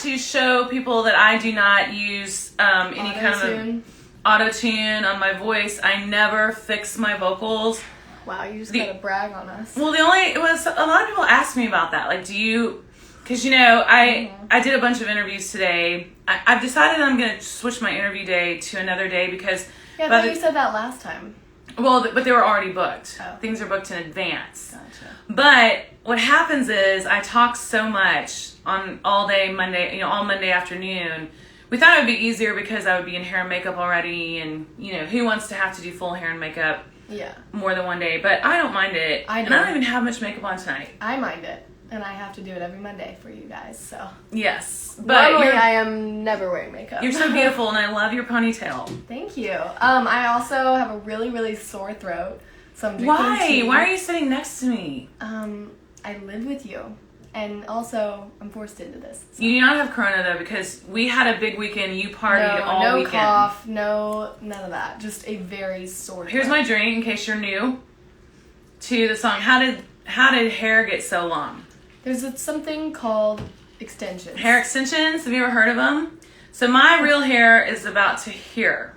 to show people that I do not use any kind of auto-tune on my voice. I never fix my vocals. Wow, you just gotta brag on us. Well, a lot of people ask me about that. Like, do you, because, you know, I did a bunch of interviews today. I've decided I'm going to switch my interview day to another day because... Yeah, but you said that last time. Well, but they were already booked. Oh. Things are booked in advance. Gotcha. But what happens is I talk so much on all day Monday, you know, all Monday afternoon. We thought it would be easier because I would be in hair and makeup already, and, you know, who wants to have to do full hair and makeup more than one day? But I don't mind it. And I don't even have much makeup on tonight. I mind it. And I have to do it every Monday for you guys, so. Yes. But normally I am never wearing makeup. You're so beautiful, and I love your ponytail. Thank you. I also have a really, really sore throat, so I'm drinking tea. Why are you sitting next to me? I live with you, and also I'm forced into this. So. You do not have corona, though, because we had a big weekend. You partied all weekend. No cough, none of that. Just a very sore throat. Here's my drink, in case you're new to the song. How did hair get so long? There's something called extensions. Hair extensions? Have you ever heard of them? So my real hair is about to here.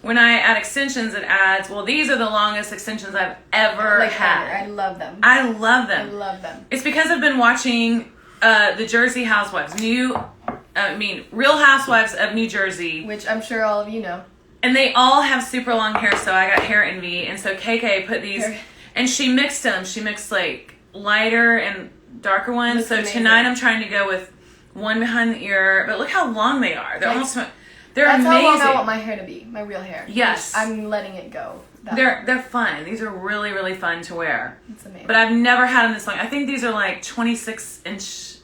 When I add extensions, it adds, well, these are the longest extensions I've ever had. I love them. I love them. I love them. It's because I've been watching the Jersey Housewives. Real Housewives of New Jersey. Which I'm sure all of you know. And they all have super long hair, so I got hair envy. And so KK put these, and she mixed them. She mixed like lighter and darker ones. Looks amazing. Tonight I'm trying to go with one behind the ear, but look how long they are. They're almost, they're That's amazing. How long I want my hair to be, my real hair. Yes. I'm letting it go. They're fun. These are really, really fun to wear. It's amazing. But I've never had them this long. I think these are like 26-inch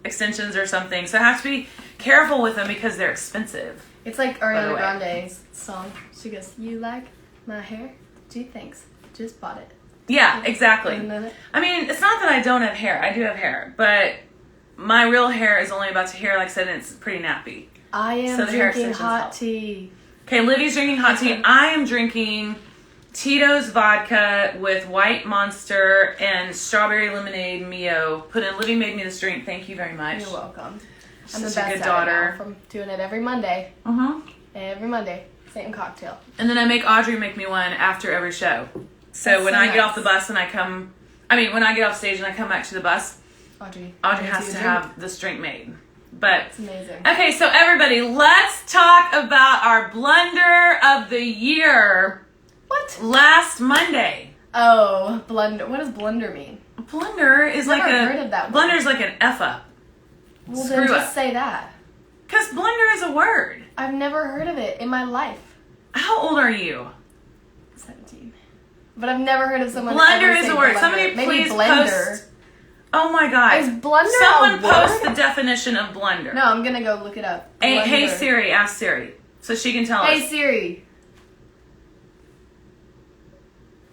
extensions or something. So I have to be careful with them because they're expensive. It's like Ariana Grande's song. She goes, "You like my hair? Gee, thanks. Just bought it." Yeah, exactly. I mean, it's not that I don't have hair. I do have hair. But my real hair is only about to here, like I said, and it's pretty nappy. I am drinking hot tea. Okay, Livy's drinking hot tea. I am drinking Tito's vodka with White Monster and strawberry lemonade Mio. Livy made me this drink. Thank you very much. You're welcome. I'm the best a good daughter. From doing it every Monday. Every Monday. Same cocktail. And then I make Audrey make me one after every show. So when I get off the bus and when I get off stage and I come back to the bus, Audrey has to have this drink made. But it's amazing. Okay, so everybody, let's talk about our blunder of the year. What? Last Monday. Oh, blunder. What does blunder mean? Blunder is like Never heard of that word. Blunder is like an F up. Well, then just say that. Because blunder is a word. I've never heard of it in my life. How old are you? 17. But I've never heard of someone. Blunder is a word. Blender. Somebody Maybe please blender. Post. Oh my God. Is blunder Someone a word? post the definition of blunder. No, I'm gonna go look it up. Hey Siri, ask Siri so she can tell us. Hey Siri.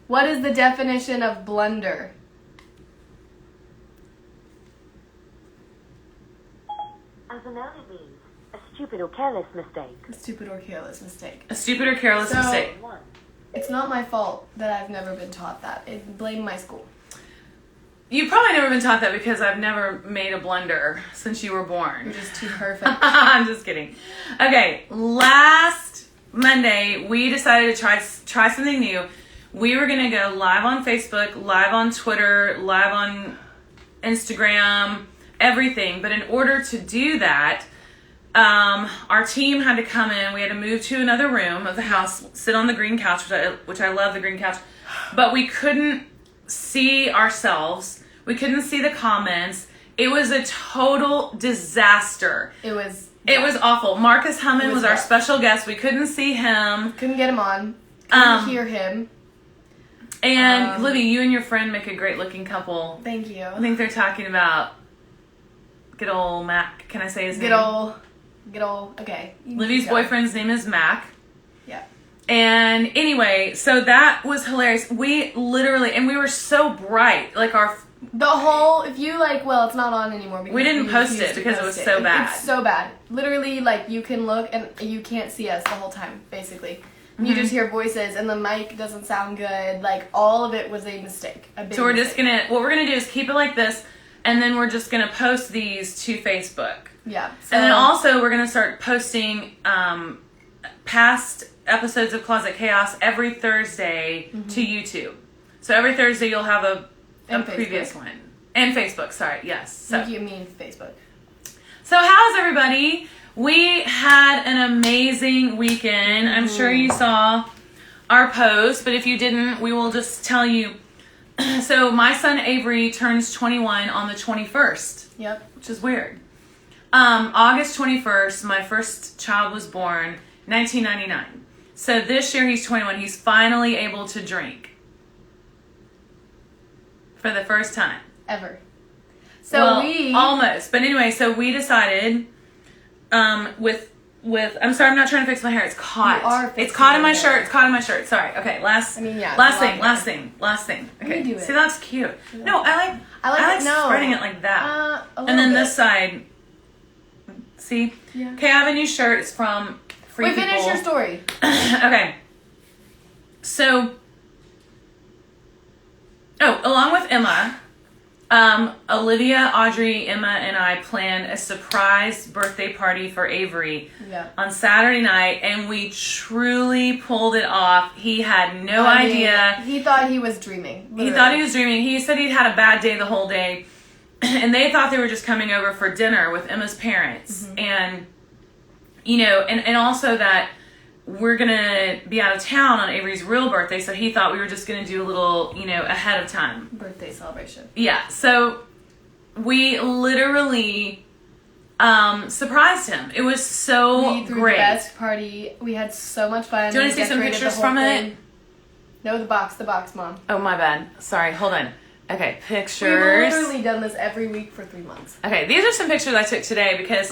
What is the definition of blunder? As a noun, it means a stupid or careless mistake. A stupid or careless mistake. A stupid or careless mistake. It's not my fault that I've never been taught that. Blame my school. You've probably never been taught that because I've never made a blunder since you were born. You're just too perfect. I'm just kidding. Okay, last Monday we decided to try something new. We were going to go live on Facebook, live on Twitter, live on Instagram, everything. But in order to do that, our team had to come in. We had to move to another room of the house, sit on the green couch, which I love the green couch. But we couldn't see ourselves. We couldn't see the comments. It was a total disaster. It was awful. Marcus Hummin was our special guest. We couldn't see him. Couldn't get him on. Couldn't hear him. And Livy, you and your friend make a great looking couple. Thank you. I think they're talking about good old Mac. Can I say his name? Good old, okay. Livy's boyfriend's name is Mac. Yeah. And anyway, so that was hilarious. We literally, and we were so bright. Like if you it's not on anymore. We didn't post it because it was so bad. It's so bad. Literally, you can look and you can't see us the whole time, basically. You just hear voices and the mic doesn't sound good. All of it was a mistake. A big so we're mistake. what we're gonna do is keep it like this, and then we're just gonna post these to Facebook. Yeah. So, And then also we're going to start posting past episodes of Closet Chaos every Thursday to YouTube. So every Thursday you'll have a previous one. And Facebook, sorry, yes. So. You mean Facebook. So how's everybody? We had an amazing weekend. I'm sure you saw our post, but if you didn't, we will just tell you. So my son Avery turns 21 on the 21st. Yep. Which is weird. August 21st, my first child was born, 1999. So this year he's 21. He's finally able to drink. For the first time. Ever. So almost. But anyway, so we decided with I'm sorry, I'm not trying to fix my hair. It's caught. It's caught in my shirt. It's caught in my shirt. Sorry. Okay, last thing. Okay. Do it. See, that's cute. No, I like spreading it like that. And then this side. See? Yeah. Okay, I have a new shirt. It's from Free People. Finish your story. Okay. So along with Emma, Olivia, Audrey, Emma, and I planned a surprise birthday party for Avery on Saturday night, and we truly pulled it off. He had no idea. He thought he was dreaming. Literally. He thought he was dreaming. He said he'd had a bad day the whole day, and they thought they were just coming over for dinner with Emma's parents. And, and also that we're going to be out of town on Avery's real birthday, so he thought we were just going to do a little, ahead of time. Birthday celebration. Yeah, so we literally surprised him. It was so we threw great. The best party. We had so much fun. Do you want to see some pictures from it? No, the box, Mom. Oh, my bad. Sorry, hold on. Okay, pictures. We've literally done this every week for 3 months. Okay, these are some pictures I took today because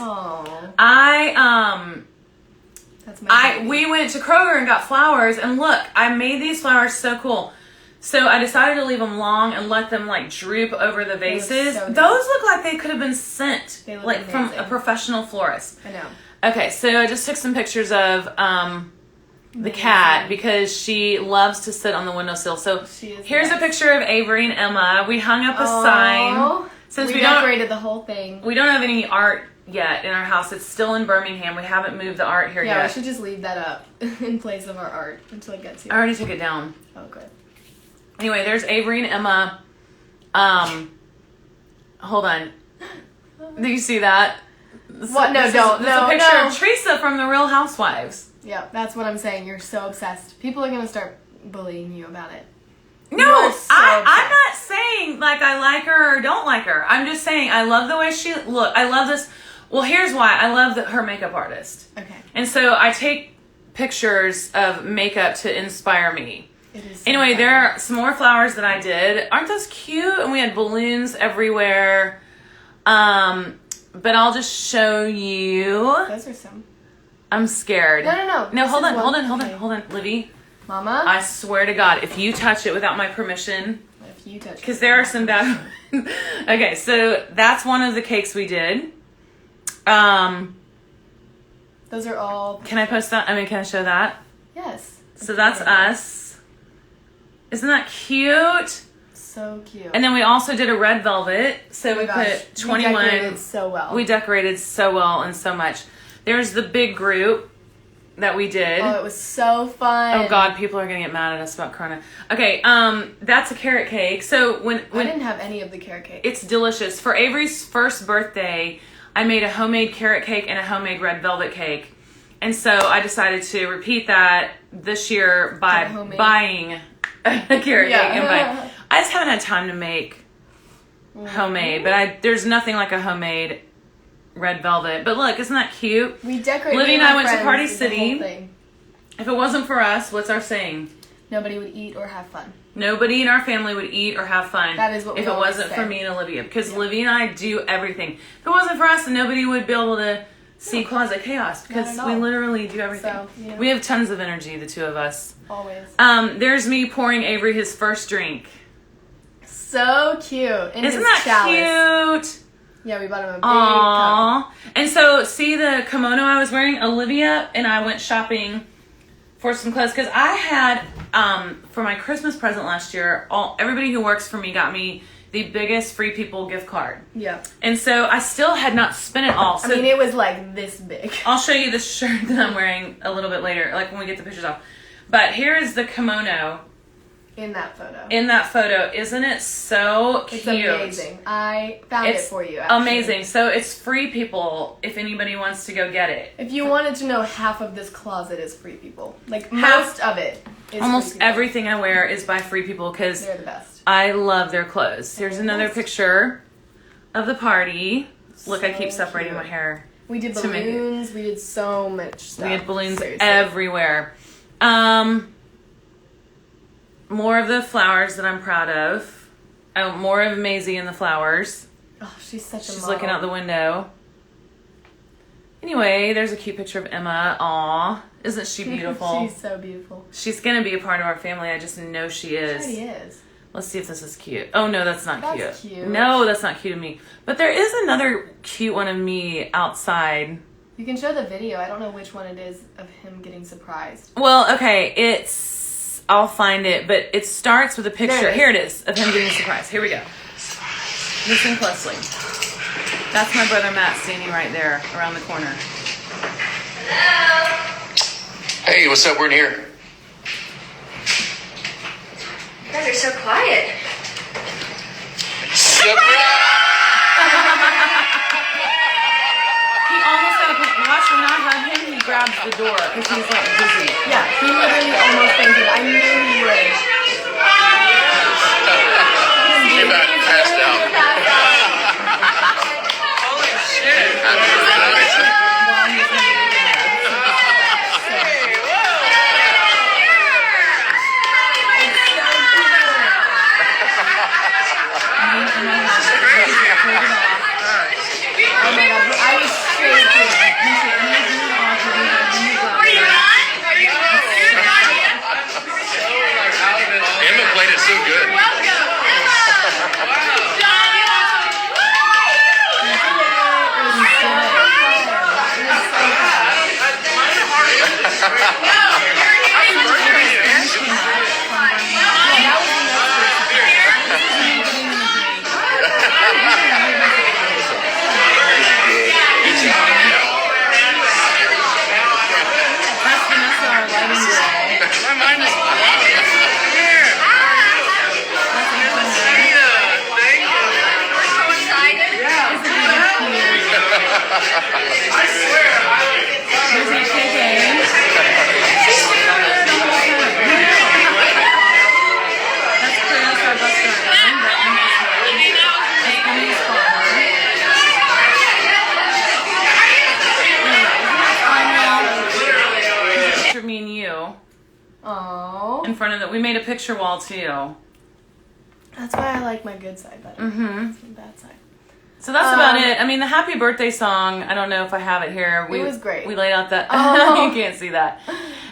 we went to Kroger and got flowers, and look, I made these flowers so cool. So I decided to leave them long and let them droop over the vases. So those look like they could have been sent amazing. From a professional florist. I know. Okay, so I just took some pictures of the cat because she loves to sit on the windowsill. So here's a picture of Avery and Emma. We hung up a sign. Since we decorated the whole thing. We don't have any art yet in our house. It's still in Birmingham. We haven't moved the art here yet. Yeah, we should just leave that up in place of our art until it gets here. I already took it down. Oh, good. Anyway, there's Avery and Emma. Hold on. Do you see that? What? No, don't. This is a picture of Teresa from The Real Housewives. Yeah, that's what I'm saying. You're so obsessed. People are going to start bullying you about it. No, I'm not saying I like her or don't like her. I'm just saying I love the way she look. I love this. Well, here's why. I love her makeup artist. Okay. And so I take pictures of makeup to inspire me. It is so anyway, funny. there are some more flowers that I did. Aren't those cute? And we had balloons everywhere. But I'll just show you. Those are some. I'm scared. No, hold on, Livy. Mama? I swear to God, if you touch it without my permission. If you touch it. Because there are some bad. Okay, so that's one of the cakes we did. Those are all. Can I post that? Can I show that? Yes. So that's us. Isn't that cute? So cute. And then we also did a red velvet. So we put 21. We decorated so well. We decorated so well and so much. There's the big group that we did. Oh, it was so fun. Oh God, people are gonna get mad at us about Corona. Okay, that's a carrot cake. So when I didn't have any of the carrot cake. It's delicious. For Avery's first birthday, I made a homemade carrot cake and a homemade red velvet cake. And so I decided to repeat that this year by buying a carrot cake. And I just haven't had time to make homemade, but there's nothing like a homemade red velvet. But look, isn't that cute? We decorated. Livy and I went to Party City. If it wasn't for us, what's our saying? Nobody would eat or have fun. Nobody in our family would eat or have fun. That is what we if it always wasn't say. for me and Olivia. Because Livy and I do everything. If it wasn't for us, then nobody would be able to see Closet Chaos. Because we literally do everything. So, we have tons of energy, the two of us. Always. There's me pouring Avery his first drink. So cute. Isn't that cute? Yeah, we bought him a big cup. And so, see the kimono I was wearing? Olivia and I went shopping for some clothes. Because I had, for my Christmas present last year, everybody who works for me got me the biggest Free People gift card. Yeah. And so I still had not spent it all. So I mean, it was like this big. I'll show you the shirt that I'm wearing a little bit later, like when we get the pictures off. But here is the kimono. In that photo. Isn't it so cute? It's amazing. I found it for you, actually. Amazing. So it's Free People if anybody wants to go get it. If you wanted to know, half of this closet is Free People. Like, most of it is almost Free People. everything I wear is by Free People because they're the best. I love their clothes. Here's another picture of the party. Look, I keep separating my hair. We did balloons. We did so much stuff. We had balloons Seriously. everywhere. More of the flowers that I'm proud of. Oh, more of Maisie and the flowers. Oh, she's such a She's model. looking out the window. Anyway, there's a cute picture of Emma. Aw, isn't she beautiful? She's so beautiful. She's going to be a part of our family. I just know she is. She already is. Let's see if this is cute. Oh, no, that's not cute. That's cute. No, that's not cute of me. But there is another cute one of me outside. You can show the video. I don't know which one it is of him getting surprised. Well, okay, I'll find it, but it starts with a picture. Here it is of him getting surprised. Here we go. Listen closely. That's my brother Matt standing right there around the corner. Hello. Hey, what's up? We're in here. You guys are so quiet. Surprise! He almost got a watch when I hug him, he grabs the door because he's like dizzy. Yeah, he literally almost fainted. I knew he would. He about passed out. Holy shit! Oh my god, I was shaking. Emma played it so good. My mind is I Picture me and you Oh. in front of it. We made a picture wall too. That's why I like my good side better. Mm-hmm. That's my bad side. So that's about it. I mean, the happy birthday song, I don't know if I have it here. It was great. We laid out that. Oh. You can't see that.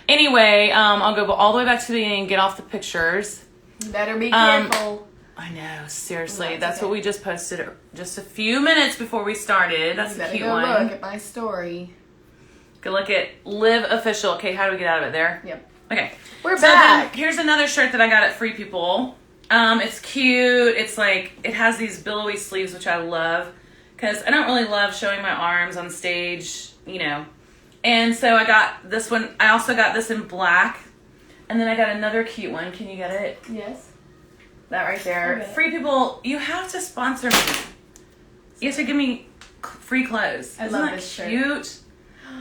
Anyway, I'll go all the way back to the beginning and get off the pictures. You better be careful. I know, seriously. No, that's okay. what we just posted just a few minutes before we started. That's You a better cute go one. look at my story. Go look at Live Official. Okay, how do we get out of it there? Yep. Okay. We're So back. then, here's another shirt that I got at Free People. It's cute. It's like, it has these billowy sleeves, which I love. Because I don't really love showing my arms on stage, you know. And so I got this one. I also got this in black. And then I got another cute one. Can you get it? Yes. That right there. Okay. Free People, you have to sponsor me. You have to give me free clothes. I Isn't love that this shirt. cute?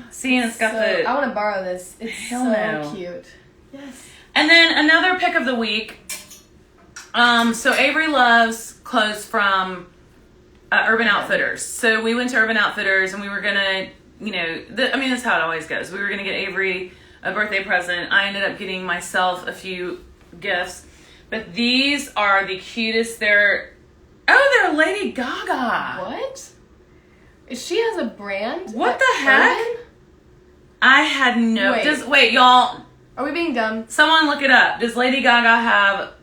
See, and it's got So, the... I want to borrow this. It's Hell so no. cute. Yes. And then another pick of the week. So Avery loves clothes from Urban Outfitters. So we went to Urban Outfitters and we were gonna, you know, that's how it always goes. We were gonna get Avery a birthday present. I ended up getting myself a few gifts. But these are the cutest. They're Lady Gaga. What? She has a brand? What at the heck? Urban? I had no... Wait. Wait, y'all. Are we being dumb? Someone look it up. Does Lady Gaga have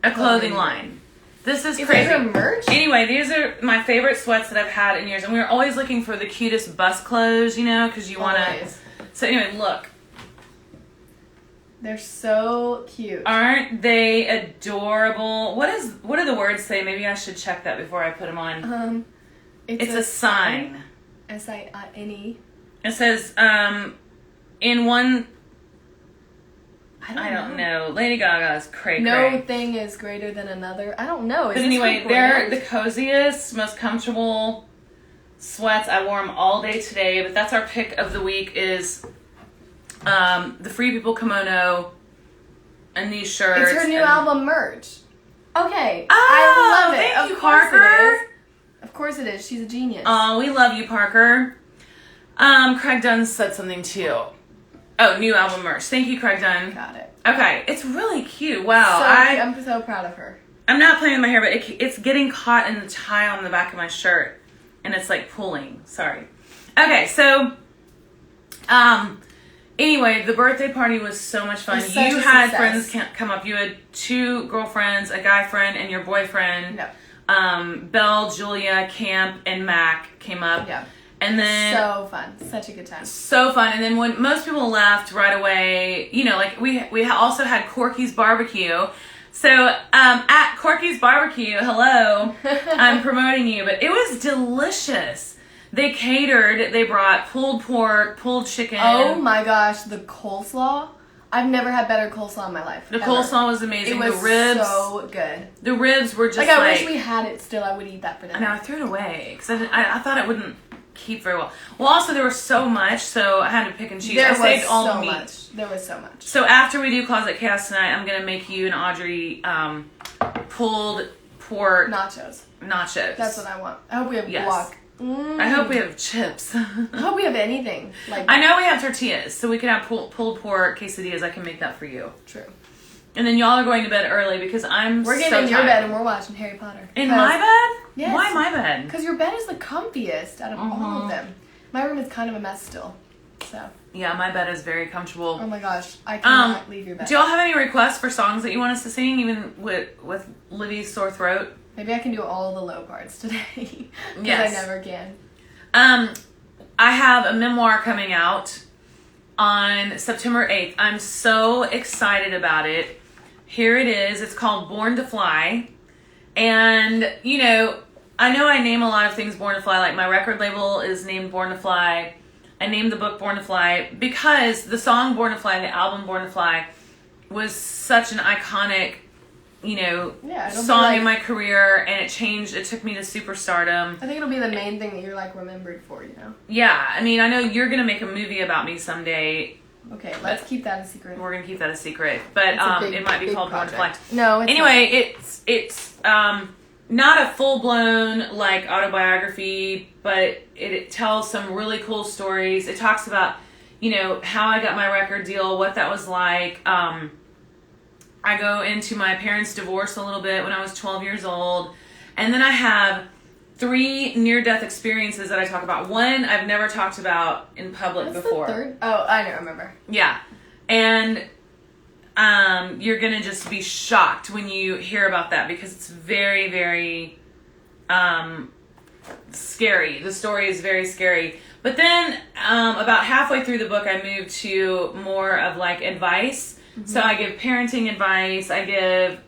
a clothing line? This is crazy. Is there merch? Anyway, these are my favorite sweats that I've had in years. And we were always looking for the cutest bus clothes, you know, because you want to... Always. So anyway, look. They're so cute. Aren't they adorable? What do the words say? Maybe I should check that before I put them on. It's a sign. S-I-N-E. It says, in one... I don't know. Lady Gaga's cray-cray. No thing is greater than another. I don't know. But anyway, they're the coziest, most comfortable sweats. I wore them all day today, but that's our pick of the week is the Free People kimono and these shirts. It's her new album merch. Okay. Oh, I love it. Thank you, Of course Parker. it is. Of course it is. She's a genius. Oh, we love you, Parker. Craig Dunn said something too. Oh, new album merch. Thank you, Craig Dunn. Got it. Okay, it's really cute. Wow. So I'm so proud of her. I'm not playing with my hair, but it's getting caught in the tie on the back of my shirt. And it's like pulling. Sorry. Okay, so, anyway, the birthday party was so much fun. Such You a had success. friends come up. You had 2 girlfriends, a guy friend, and your boyfriend. No. Belle, Julia, Camp, and Mac came up. Yeah. And then So fun. Such a good time. so fun. And then when most people left right away, you know, like we also had Corky's Barbecue. So at Corky's Barbecue, hello, I'm promoting you, but it was delicious. They catered. They brought pulled pork, pulled chicken. Oh my gosh, the coleslaw. I've never had better coleslaw in my life. The ever. coleslaw was amazing. It was the ribs, so good. The ribs were just Like I wish we had it still. I would eat that for dinner. I know, I threw it away because I thought it wouldn't keep very well. Well, also there was so much, so I had to pick and choose. I saved all the meat. There was so much. So after we do Closet Chaos tonight, I'm gonna make you and Audrey pulled pork Nachos. Nachos. That's what I want. I hope we have Yes. guac. I hope we have chips. I hope we have anything. Like I know we have tortillas, so we can have pulled pork quesadillas. I can make that for you. True. And then y'all are going to bed early because We're getting so in your tired. bed and we're watching Harry Potter. In my bed? Yes. Why my bed? Because your bed is the comfiest out of all Mm-hmm. of them. My room is kind of a mess still. So. Yeah, my bed is very comfortable. Oh my gosh, I cannot leave your bed. Do y'all have any requests for songs that you want us to sing, even with Livy's sore throat? Maybe I can do all the low parts today. Because Yes. I never can. I have a memoir coming out on September 8th. I'm so excited about it. Here it is. It's called Born to Fly. And, you know I name a lot of things Born to Fly. Like my record label is named Born to Fly. I named the book Born to Fly because the song Born to Fly, the album Born to Fly, was such an iconic, song in my career, and it took me to superstardom. I think it'll be the main thing that you're like remembered for, Yeah, I mean, I know you're going to make a movie about me someday. Okay, let's keep that a secret. We're going to keep that a secret, but It's a big, it might be big called Born to project. Fly. No, it's Anyway, it's not a full-blown like autobiography, but it tells some really cool stories. It talks about, how I got my record deal, what that was like. I go into my parents' divorce a little bit when I was 12 years old. And then I have 3 near-death experiences that I talk about. One I've never talked about in public What's before. The third? Oh, I don't remember. Yeah. And you're going to just be shocked when you hear about that because it's very, very scary. The story is very scary. But then about halfway through the book, I moved to more of like advice. Mm-hmm. So I give parenting advice. I give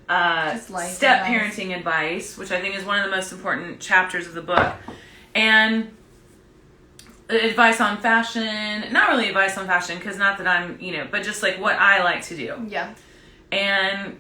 step parenting advice, which I think is one of the most important chapters of the book. And advice on fashion. Not really advice on fashion, because not that I'm, but just like what I like to do. Yeah. And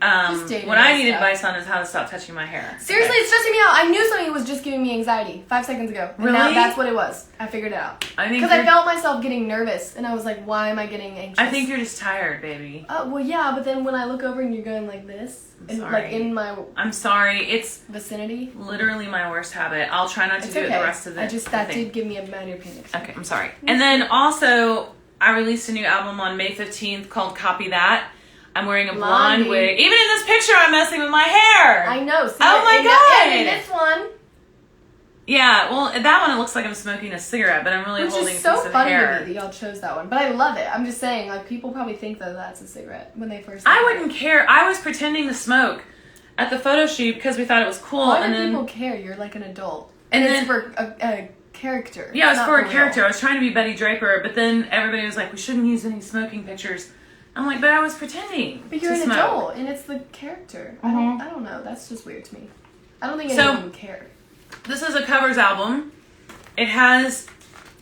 what I need advice on is how to stop touching my hair. Seriously, it's stressing me out. I knew something was just giving me anxiety 5 seconds ago. And Really? now that's what it was. I figured it out. Because I felt myself getting nervous, and I was like, why am I getting anxious? I think you're just tired, baby. Well, yeah, but then when I look over and you're going like this, I'm sorry. like in my I'm sorry. It's vicinity. Literally my worst habit. I'll try not to do it the rest of the that did give me a minor panic. Okay, I'm sorry. And then also, I released a new album on May 15th called Copy That. I'm wearing a blonde wig. Even in this picture, I'm messing with my hair. I know. See, oh my God. And in this one. Yeah, well, that one it looks like I'm smoking a cigarette, but I'm really holding a piece of hair. Which is so funny to me that y'all chose that one. But I love it. I'm just saying, like, people probably think that that's a cigarette when they first I wouldn't care. I was pretending to smoke at the photo shoot because we thought it was cool. Why do people care? You're like an adult. And it's for a character. Yeah, it's for a character. I was trying to be Betty Draper, but then everybody was like, we shouldn't use any smoking pictures. I'm like, but I was pretending. But you're to an smoke. adult, and it's the character. Mhm. I don't know. That's just weird to me. I don't think So- anyone would care. This is a covers album. It has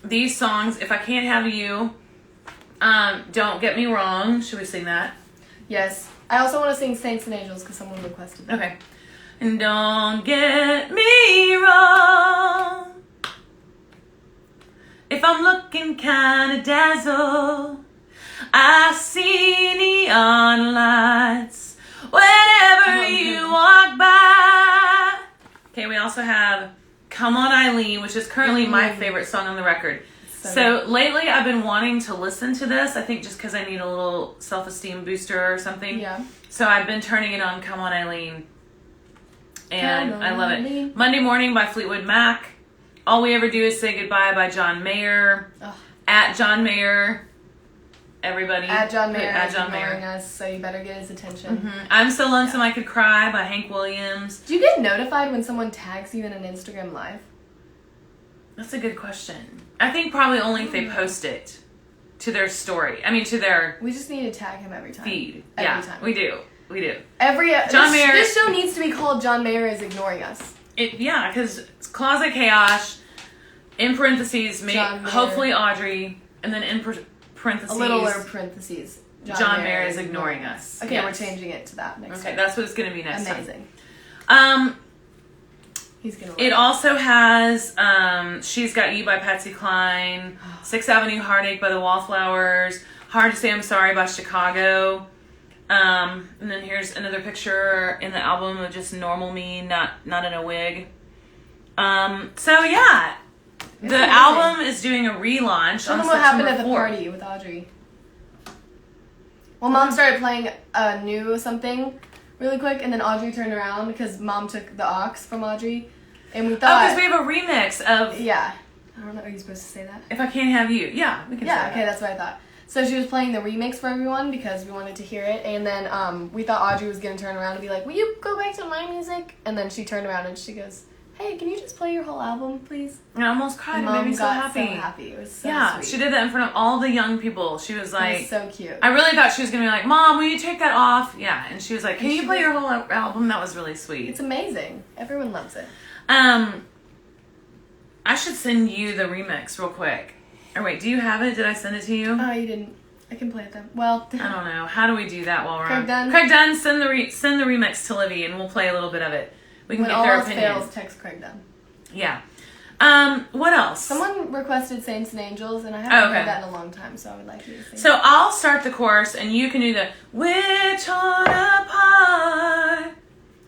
these songs. If I Can't Have You, Don't Get Me Wrong. Should we sing that? Yes. I also want to sing Saints and Angels because someone requested that. Okay. And don't get me wrong, if I'm looking kinda dazzled, I see neon lights whenever you walk by. Okay, we also have Come On Eileen, which is currently my favorite song on the record. So lately I've been wanting to listen to this, I think just because I need a little self-esteem booster or something. Yeah. So I've been turning it on Come On Eileen. And Come On, I love it. Eileen. Monday Morning by Fleetwood Mac. All We Ever Do Is Say Goodbye by John Mayer. Ugh. At John Mayer. Everybody. At John put Mayer At is John ignoring Mayer. us, so you better get his attention. Mhm. I'm So Lonesome I Could Cry by Hank Williams. Do you get notified when someone tags you in an Instagram live? That's a good question. I think probably only if they post it to their story. I mean, to their We just need to tag him every time. feed. Every Yeah, time. we do. We do. John Mayer- This show needs to be called John Mayer is Ignoring Us. Yeah, because it's Closet Chaos, in parentheses, John Mayer. hopefully Audrey, and then in parentheses, A little or parentheses. John Mayer is ignoring us. Okay, Yes. we're changing it to that next Okay, time. that's what it's going to be next Amazing. time. He's gonna It love also has She's Got You by Patsy Cline, 6th Avenue Heartache by the Wallflowers, Hard to Say I'm Sorry by Chicago. And then here's another picture in the album of just normal me, not in a wig. So yeah, the amazing. album is doing a relaunch Tell on them what happened September at the 4th. party with Audrey. Well, Mom started playing a new something really quick, and then Audrey turned around because Mom took the aux from Audrey, and we Oh, thought, because we have a remix of yeah, I don't know. Are you supposed to say that? If I Can't Have You. Yeah, we can say Yeah, that. okay, that's what I thought. So she was playing the remix for everyone because we wanted to hear it, and then we thought Audrey was gonna turn around and be like, "Will you go back to my music?" And then she turned around and she goes, "Hey, can you just play your whole album, please?" And I almost cried. And It made Mom me so got happy. so happy. It was so Yeah, sweet. she did that in front of all the young people. She was It like, was so cute. I really thought she was going to be like, Mom, will you take that off? Yeah, and she was like, can And you she play was- your whole album? That was really sweet. It's amazing. Everyone loves it. I should send you the remix real quick. Or wait, do you have it? Did I send it to you? Oh, you didn't. I can play it then. Well, I don't know. How do we do that while we're Craig on? Dunn? Craig Dunn, send the remix to Livy, and we'll play a little bit of it. We can when get all their else opinion. fails, text Craig Dunn. Yeah. What else? Someone requested Saints and Angels, and I haven't okay. heard that in a long time, so I would like you to sing. So I'll start the chorus, and you can do the "We're torn apart,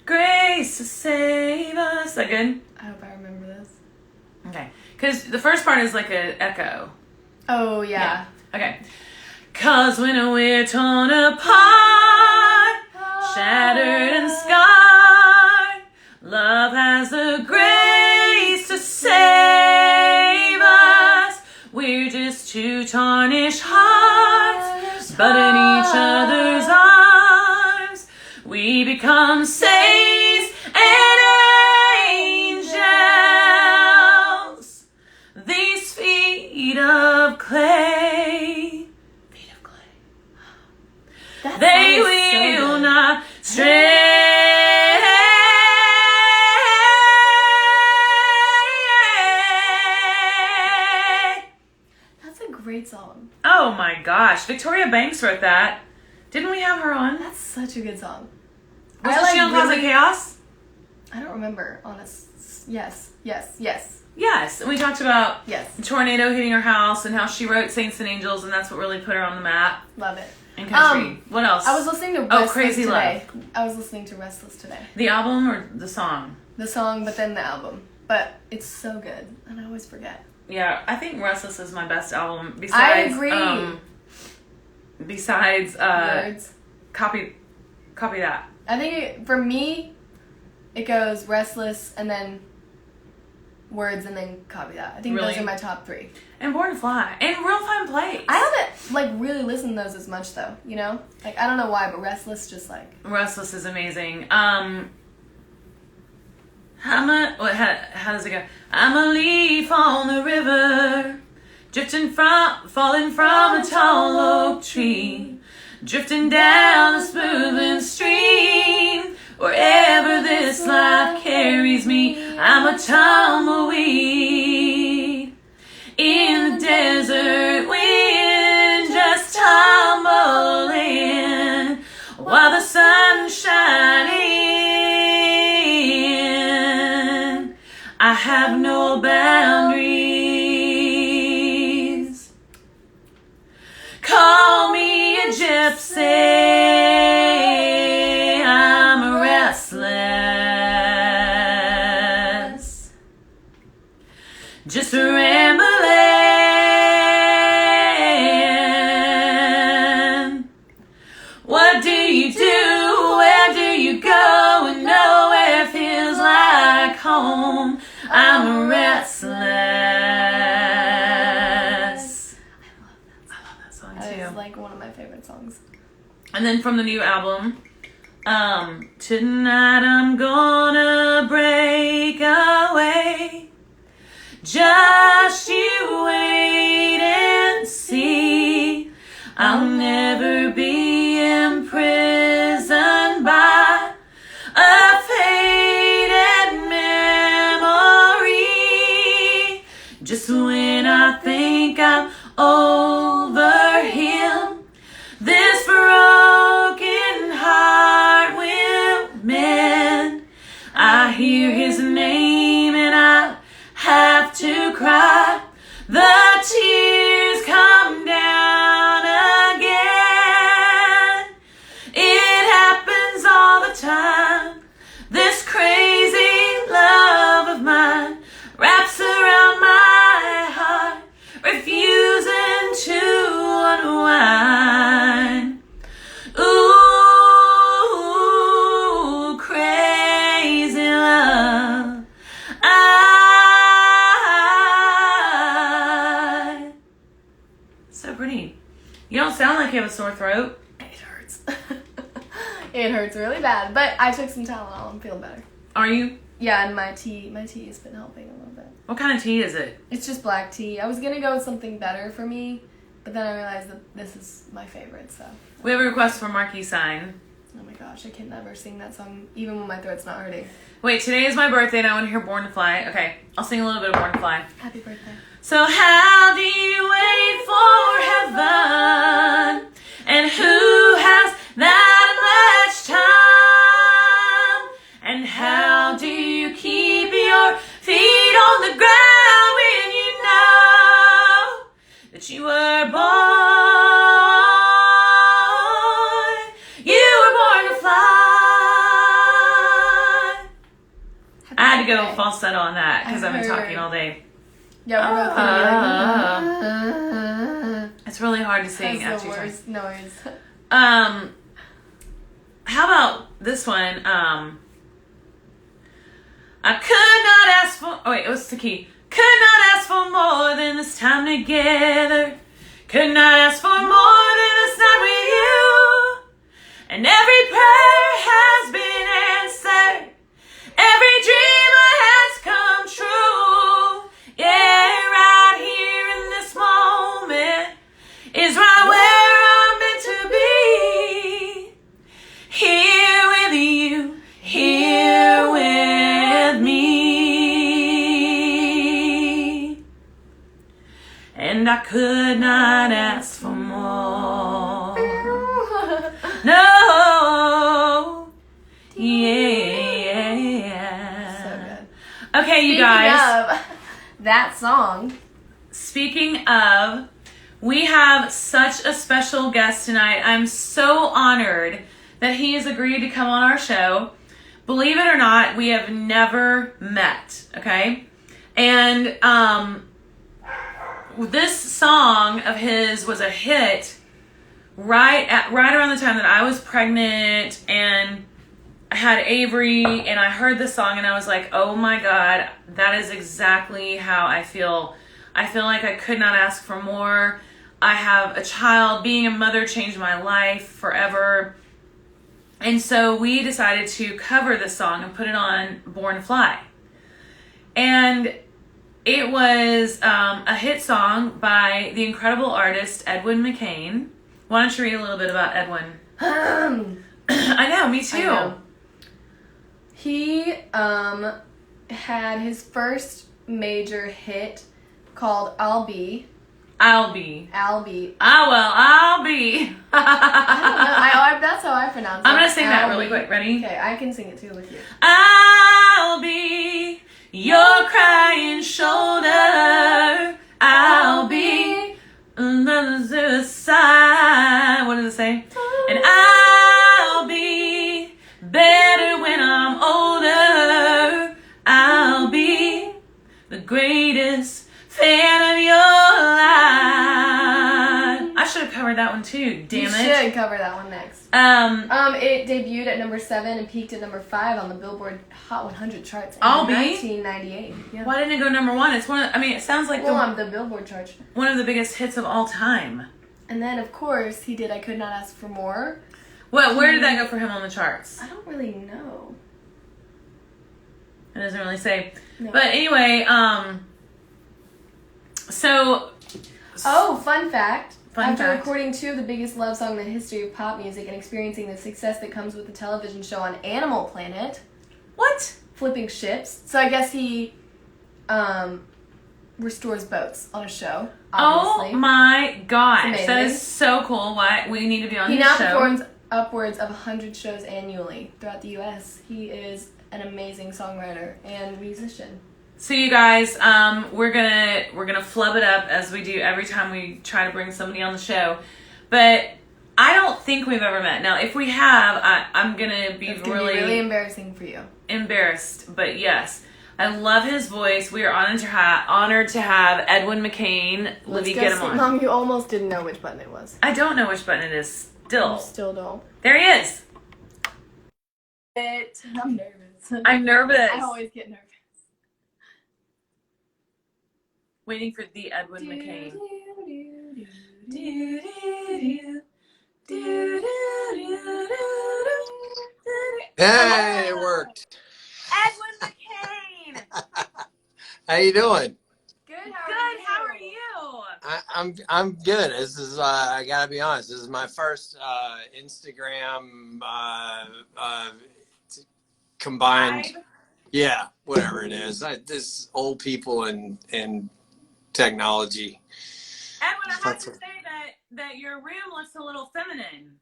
grace to save us." Is that good? I hope I remember this. Okay. Because the first part is like an echo. Oh, yeah. Okay. 'Cause when we're torn apart, shattered and scarred, love has the grace to save us. We're just two tarnished hearts, but in each other's arms, we become saints and angels. These feet of clay, That they song is so will good. not stray. That's a great song. Oh my gosh, Victoria Banks wrote that. Didn't we have her on? That's such a good song. Wasn't she on Closet Chaos? I don't remember, honest. Yes. Yes, and we talked about Yes. the tornado hitting her house and how she wrote Saints and Angels, and that's what really put her on the map Love it. in country. What else? I was listening to Restless Crazy today. I was listening to Restless today. The album or the song? The song, but then the album. But it's so good, and I always forget. Yeah, I think Restless is my best album. Besides, agree. Besides, Words. copy that. I think for me, it goes Restless, and then Words, and then Copy That. I think Really? those are my top three. And Born to Fly. And Real Fun Place. I haven't really listened to those as much though. You know, I don't know why, but Restless just Restless is amazing. How does it go? I'm a leaf on the river, falling from a tall oak tree. drifting down the smoothing stream. Wherever this life carries me, I'm a tumbleweed in the desert wind, just tumbling while the sun's shining. I have no boundaries. Call me a gypsy. I'm a restless, just rambling. What do you do? Where do you go? And nowhere feels like home. I'm a restless. I love that song That too. is like one of my favorite songs. And then from the new album, tonight I'm gonna break away. Just you wait and see. I'll never be imprisoned by a faded memory. Just when I think I'm over him, this broken heart will mend. I hear his name and I have to cry. The tears come down again. It happens all the time. This crazy love of mine wraps around my heart, refusing to unwind. Ooh, crazy love. So pretty. You don't sound like you have a sore throat. It hurts. It hurts really bad. But I took some Tylenol. I'm feeling better. Are you? Yeah, and my tea has been helping a little bit. What kind of tea is it? It's just black tea. I was gonna go with something better for me, but then I realized that this is my favorite, so. We have a request for Marquis Sign. Oh my gosh, I can never sing that song, even when my throat's not hurting. Wait, today is my birthday and I want to hear Born to Fly. Okay, I'll sing a little bit of Born to Fly. Happy birthday. So how do you wait for heaven? And who has that much time? And how do you keep your feet on the ground when you know that you were born? You were born to fly. I had to go falsetto on that because I've been talking all day. Yeah, we're both gonna It's really hard to sing That's after the you try. worst noise. How about this one? I could not ask for. Oh wait, what's the key? Could not ask for more than this time together. Could not ask for more than this night with you. And every prayer has been answered. Every dream has come true. Yeah, right here in this moment is right where I'm meant to be. Here with you, here with me. And I could not ask for more. No. Yeah. So good. Okay, you Speaking guys. of that song, Speaking of, we have such a special guest tonight. I'm so honored that he has agreed to come on our show. Believe it or not, we have never met, okay? And this song of his was a hit right around the time that I was pregnant and I had Avery, and I heard the song and I was like, oh my God, that is exactly how I feel. I feel like I could not ask for more. I have a child. Being a mother changed my life forever. And so we decided to cover this song and put it on Born to Fly. And it was a hit song by the incredible artist Edwin McCain. Why don't you read a little bit about Edwin? Um, I know, me too. I know. He had his first major hit called I'll Be. I'll be. I'll Be. I'll be. I don't know. That's how I pronounce it. I'm going to sing that I'll really Be. quick. Ready? Okay, I can sing it too with you. I'll be your crying shoulder. I'll be another side. What does it say? And I'll be better when I'm older. I'll be the greatest fan of your life. I should have covered that one too. Damn You it. should cover that one next. It debuted at number 7 and peaked at number 5 on the Billboard Hot 100 charts in I'll Be? 1998. Yeah. Why didn't it go number 1? It's one of, I mean, it sounds like Well, on the Billboard charts. one of the biggest hits of all time. And then, of course, he did I Could Not Ask for More. Well, where did that go for him on the charts? I don't really know. It doesn't really say. No. But anyway, so Oh, fun fact. After fact. recording 2 of the biggest love songs in the history of pop music and experiencing the success that comes with the television show on Animal Planet, what? flipping ships. So I guess he restores boats on a show, obviously. Oh my gosh. It's That amazing. is so cool. Why we need to be on He his now show. performs upwards of 100 shows annually throughout the U.S. He is an amazing songwriter and musician. So you guys, we're gonna flub it up as we do every time we try to bring somebody on the show. But I don't think we've ever met. Now, if we have, I'm gonna be It's gonna really be really embarrassing for you. embarrassed. But yes, I love his voice. We are honored to have Edwin McCain. Livy, get him on. Mom, you almost didn't know which button it was. I don't know which button it is. Still, You still don't. there he is. I'm nervous. I'm nervous. I always get nervous. Waiting for the Edwin McCain. Hey, it worked. Edwin McCain. How you doing? Good. Good. How are you? I'm good. This is I gotta be honest. This is my first Instagram combined. Vibe? Yeah, whatever it is. This old people and technology. Edwin, I have to say that your room looks a little feminine.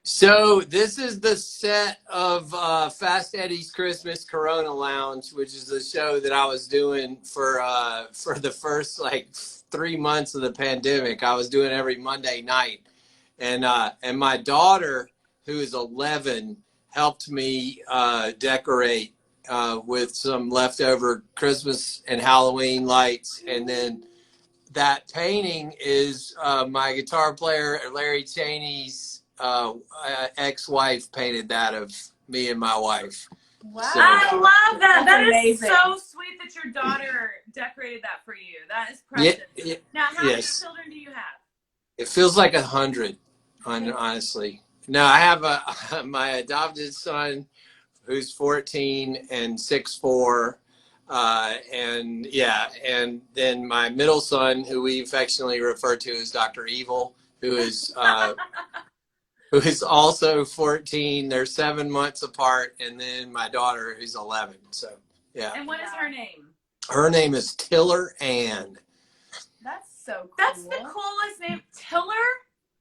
So this is the set of Fast Eddie's Christmas Corona Lounge, which is the show that I was doing for the first like 3 months of the pandemic. I was doing every Monday night, and my daughter, who is 11, helped me decorate with some leftover Christmas and Halloween lights, and then that painting is my guitar player Larry Cheney's ex-wife painted that of me and my wife. Wow. So- I love that. That's That is amazing. so sweet that your daughter decorated that for you. That is precious. Yeah, Now, how many yes. children do you have? It feels like 100, honestly. No, I have my adopted son who's 14 and 6'4", and then my middle son, who we affectionately refer to as Dr. Evil, who is also 14. They're 7 months apart, and then my daughter, who's 11. So yeah, And what is her name? her name is Tiller Ann. That's so cool. That's the coolest name. Tiller?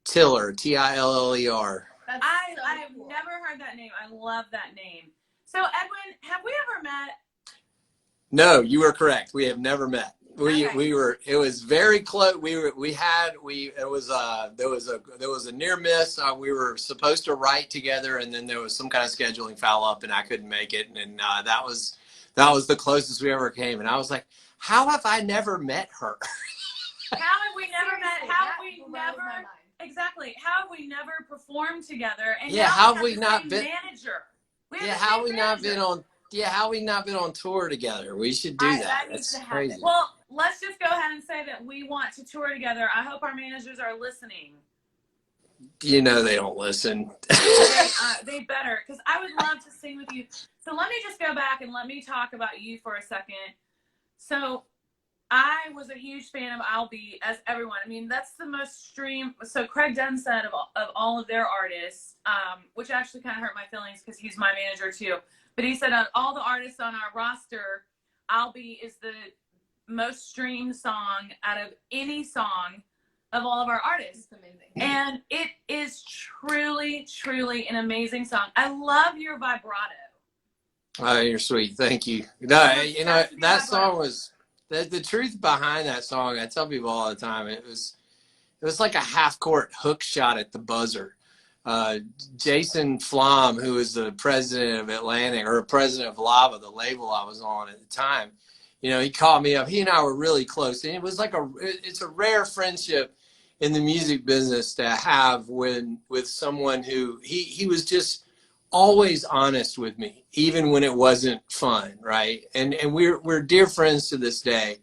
Tiller, Tiller. That's so I've cool. never heard that name. I love that name. So, Edwin, have we ever met? No, you were correct. We have never met. Okay. It was very close. There was a near miss. We were supposed to write together, and then there was some kind of scheduling foul up, and I couldn't make it. And that was the closest we ever came. And I was like, how have I never met her? How have we never met? Seriously, How that have we blows my never? mind. Exactly. How have we never performed together? And Yeah, now how we have we the not same been- manager? We have Yeah, the how same we not manager. been on? Yeah, how we not been on tour together? We should do that. needs That's to happen. crazy. Well, let's just go ahead and say that we want to tour together. I hope our managers are listening. You know they don't listen. They better, because I would love to sing with you. So let me just go back and let me talk about you for a second. So I was a huge fan of I'll Be, as everyone. I mean, that's the most streamed. So Craig Dunn said of all of their artists, which actually kind of hurt my feelings because he's my manager too. But he said all the artists on our roster, I'll Be is the most streamed song out of any song of all of our artists. It's amazing. And it is truly, truly an amazing song. I love your vibrato. Oh, you're sweet. Thank you. No, you know, that song was the truth behind that song. I tell people all the time, it was like a half-court hook shot at the buzzer. Jason Flom, who was the president of Atlantic, or president of Lava, the label I was on at the time, you know, he called me up. He and I were really close, and it was like it's a rare friendship in the music business to have with someone who he was just always honest with me, even when it wasn't fun, right? And we're dear friends to this day,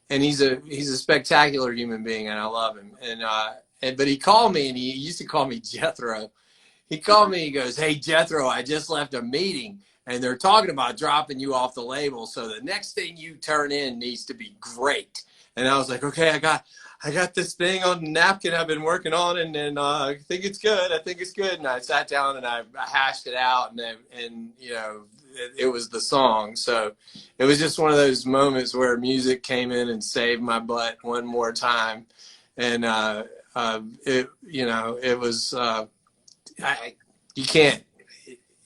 and he's a spectacular human being, and I love him. But he called me, and he used to call me Jethro. He called me, he goes, "Hey Jethro, I just left a meeting and they're talking about dropping you off the label, so the next thing you turn in needs to be great." And I was like, "Okay, I got this thing on the napkin I've been working on, and I think it's good. I think it's good." And I sat down and I hashed it out, and you know, it was the song. So it was just one of those moments where music came in and saved my butt one more time. And it was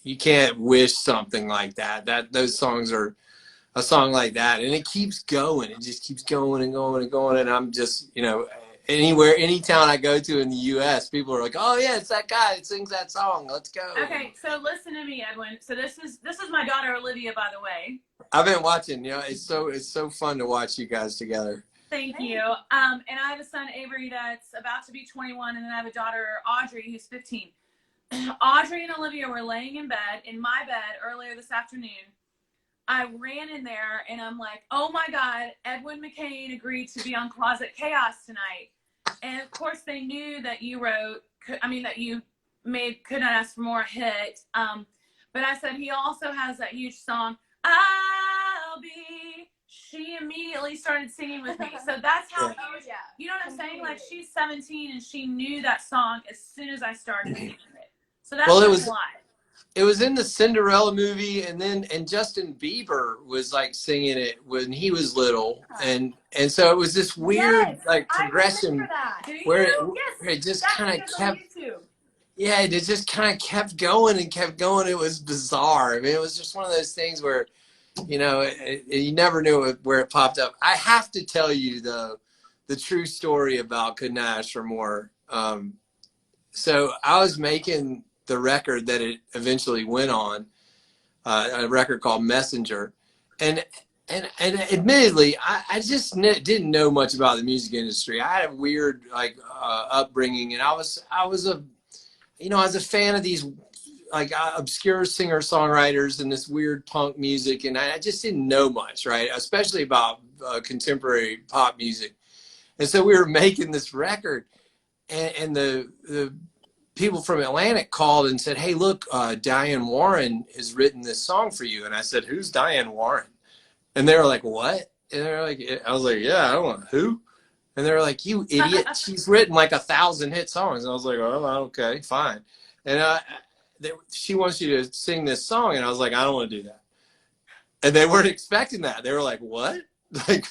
you can't wish something like that. Those songs are a song like that, and it keeps going. It just keeps going and going and going. And I'm just, you know, any town I go to in the U.S., people are like, "Oh yeah, it's that guy that sings that song. Let's go." Okay, so listen to me, Edwin. So this is my daughter Olivia, by the way. I've been watching. You know, it's so fun to watch you guys together. Thank you. And I have a son, Avery, that's about to be 21, and then I have a daughter, Audrey, who's 15. Audrey and Olivia were laying in my bed earlier this afternoon. I ran in there and I'm like, "Oh my God, Edwin McCain agreed to be on Closet Chaos tonight." And of course they knew that that you made Could Not Ask for More a hit. But I said, he also has that huge song, I'll Be. She immediately started singing with me. So that's how huge, you know what I'm saying? Like, she's 17 and she knew that song as soon as I started singing it. So that's a lot. It was in the Cinderella movie, and Justin Bieber was like singing it when he was little, and so it was this weird progression where it just kind of kept, it just kind of kept going and kept going. It was bizarre. I mean, it was just one of those things where, you know, you never knew where it popped up. I have to tell you the true story about Could Not Ask for More. So I was making the record that it eventually went on, a record called Messenger, and admittedly, I just didn't know much about the music industry. I had a weird upbringing, and I was a fan of these obscure singer-songwriters and this weird punk music, and I just didn't know much, right? Especially about contemporary pop music. And so we were making this record, and the people from Atlantic called and said, "Hey, look, Diane Warren has written this song for you." And I said, "Who's Diane Warren?" And they were like, "What?" And they're like, I was like, "Yeah, I don't know who." And they were like, "You idiot. She's written like 1,000 hit songs." And I was like, "Oh, okay, fine." And she wants you to sing this song. And I was like, "I don't want to do that." And they weren't expecting that. They were like, "What?" Like,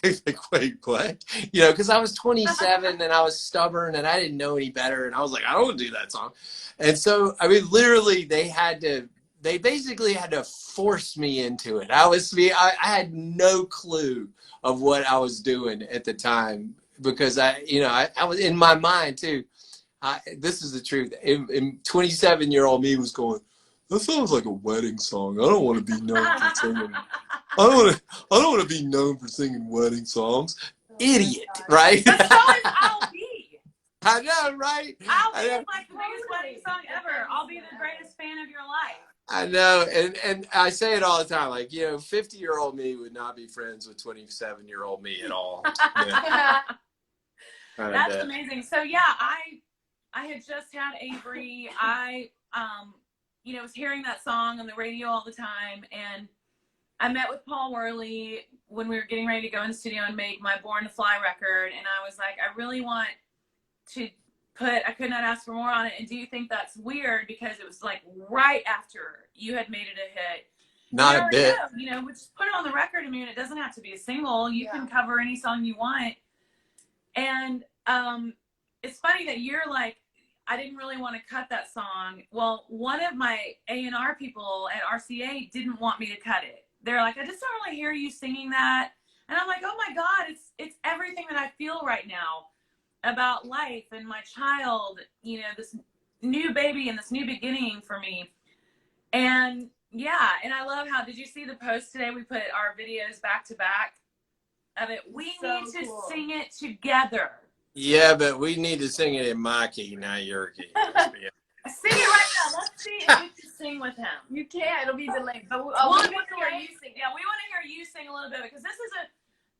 wait, what? You know, because I was 27 and I was stubborn and I didn't know any better. And I was like, "I don't want to do that song." And so, I mean, literally, they basically had to force me into it. I had no clue of what I was doing at the time, because I was in my mind too. This is the truth. In 27-year-old me was going, "That sounds like a wedding song. I don't want to be known for singing. I don't want to be known for singing wedding songs." Idiot, right? But so is I'll Be. I know, right? I'll Be is like the biggest wedding song ever. I'll be the greatest fan of your life. I know, and I say it all the time. Like, you know, 50-year-old me would not be friends with 27-year-old me at all. Yeah. That's amazing. So yeah, I had just had Avery. I was hearing that song on the radio all the time, and I met with Paul Worley when we were getting ready to go in the studio and make my Born to Fly record, and I was like, I really want to I could not ask for more on it. And do you think that's weird because it was like right after you had made it a hit? Not a bit. We just put it on the record. I mean, it doesn't have to be a single. You can cover any song you want. And it's funny that you're like, I didn't really want to cut that song. Well, one of my A&R people at RCA didn't want me to cut it. They're like, I just don't really hear you singing that. And I'm like, oh my God, it's everything that I feel right now about life and my child, this new baby and this new beginning for me. And yeah, and I love how, did you see the post today? We put our videos back to back of it. We need to sing it together. Yeah, but we need to sing it in my key, not your key. Sing it right now. Let's see if you can sing with him. You can. It'll be delayed. But we want want to to hear you sing. Yeah, we want to hear you sing a little bit because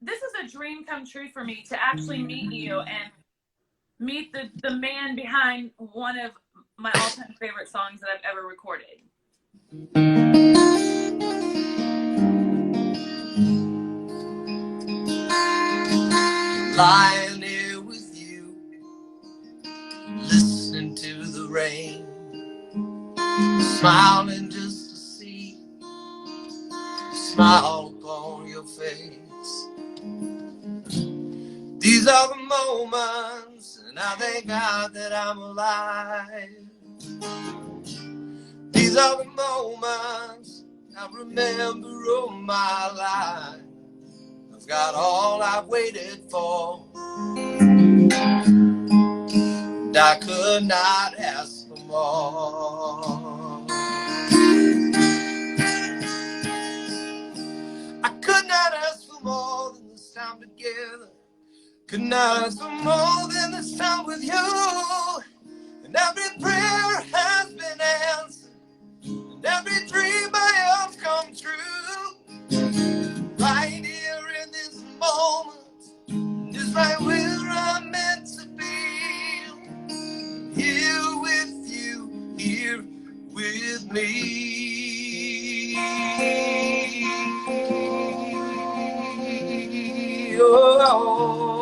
this is a dream come true for me to actually meet you and meet the man behind one of my all-time favorite songs that I've ever recorded. Lying here with you, listening to the rain, smiling just to see a smile upon your face. These are the moments, and I thank God that I'm alive. These are the moments I remember all my life. I've got all I've waited for, and I could not ask for more. I could not ask for more than this time together. Could not ask for more than this time with you. And every prayer has been answered, and every dream I have come true. Right here in this moment is right where I'm meant to be. Here with you, here with me. Oh.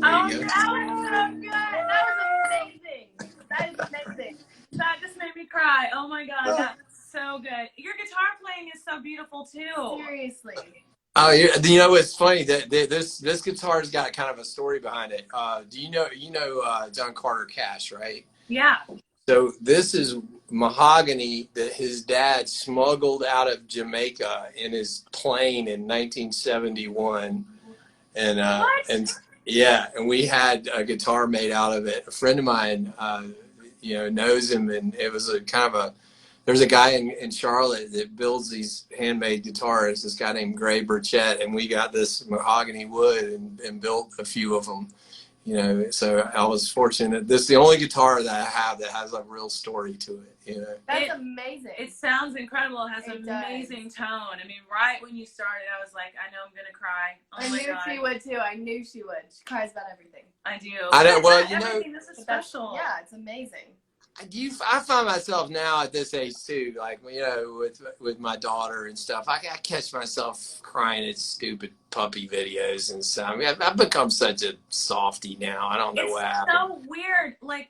Oh, that was so good. That was amazing. That is amazing. That just made me cry. Oh my God, that's so good. Your guitar playing is so beautiful too. Seriously. Oh, you know what's funny that this guitar's got kind of a story behind it. Do you know John Carter Cash, right? Yeah. So this is mahogany that his dad smuggled out of Jamaica in his plane in 1971, and yeah, and we had a guitar made out of it. A friend of mine, knows him, and it was there's a guy in Charlotte that builds these handmade guitars, this guy named Gray Burchett, and we got this mahogany wood and built a few of them, so I was fortunate. This is the only guitar that I have that has a real story to it, That's amazing. It sounds incredible. It has an amazing tone. I mean, right when you started, I was like, I know I'm going to cry. Oh my God. She would too. I knew she would. She cries about everything. I do. I know. Well, everything. This is special. Yeah, it's amazing. I find myself now at this age too, like with my daughter and stuff. I catch myself crying at stupid puppy videos and stuff. I mean, I've become such a softie now. I don't know what happened. It's so weird. Like